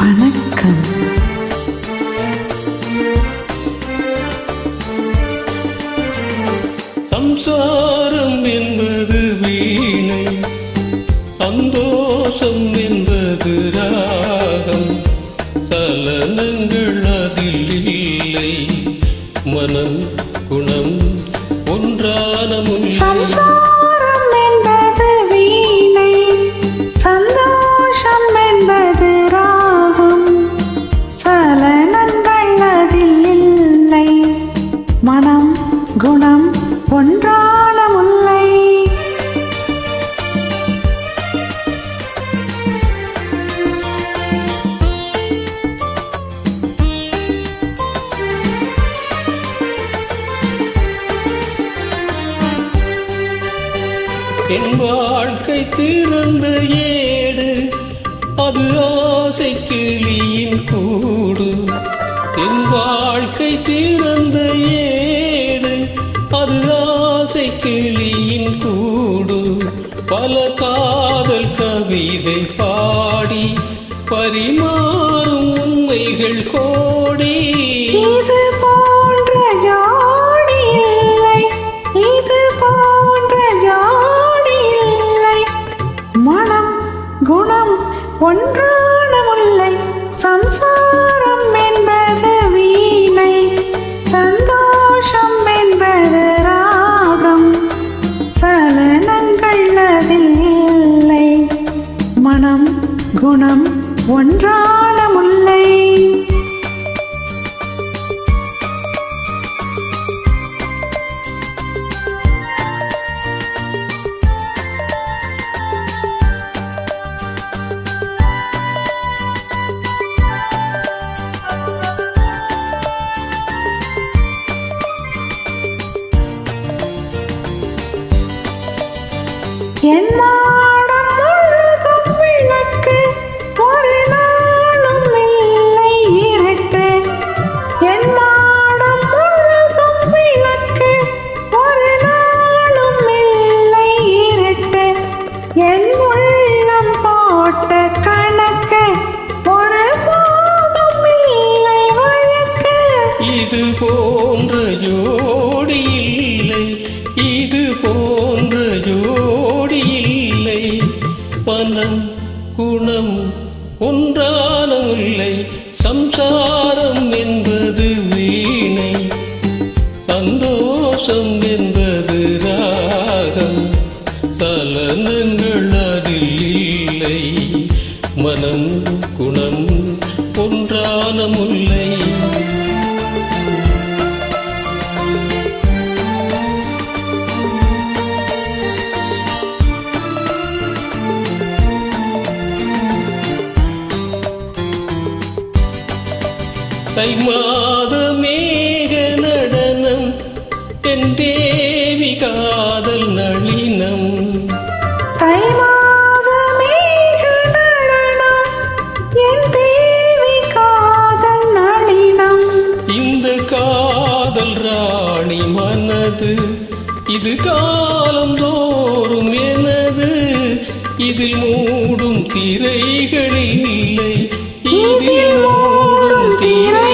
வணக்கம். சம்சாரம் என்பது வீணை, சந்தோஷம் என்பது ராகம், சலனங்கள் அதில் இல்லை, மனம் குணம் ஒன்றான முல்லை. சம்சாரம் என்பது வீணை, சந்தோஷம் என்பது ராகம், சலனங்கள் அதில் இல்லை, மனம் குணம் ஒன்றான முல்லை. என் வாழ்க்கை திறந்த ஏடு, அது ஆசை கிளியின் கூடு. என் வாழ்க்கை திறந்த ஏடு, அது ஆசை கிளியின் கூடு. பல காதல் கவிதை பாடி பரிமாறும் உண்மைகள் கோடி. இது போன்ற ஜோடி இல்லை, இது போன்ற ஜோடி இல்லை, மனம் குணம் ஒன்றான முல்லை. சம்சாரம் என்பது வீணை, சந்தோஷம் என்பது ராகம், சலனங்கள் அதில் இல்லை, மனம் குணம் ஒன்றான முல்லை. என் மாடம் முழுதும் விளக்கு, ஒரு நாளும் இல்லை இருட்டு. என் மாடம் முழுதும் விளக்கு, ஒரு நாளும் இல்லை இருட்டு. என் உள்ளம் போட்ட கணக்கு, ஒரு போதும் இல்லை வழக்கு. இது போன்ற ஜோடி இல்லை, இது போன்ற ஜோடி இல்லை, மனம் குணம் ஒன்றான முல்லை. சம்சாரம் என்பது வீணை, சந்தோஷம் என்பது ராகம், சலனங்கள் அதில் இல்லை, மனம் குணம் ஒன்றான முல்லை. தை மாத மேக நடனம், என் தேவி காதல் நளினம். தை மாத மேக நடனம், என் தேவி காதல் நளினம். இந்த காதல் ராணி மனது, இது காலம் தோறும் எனது. இதில் மூடும் திரைகள் இல்லை, இதில் மூடும் திரை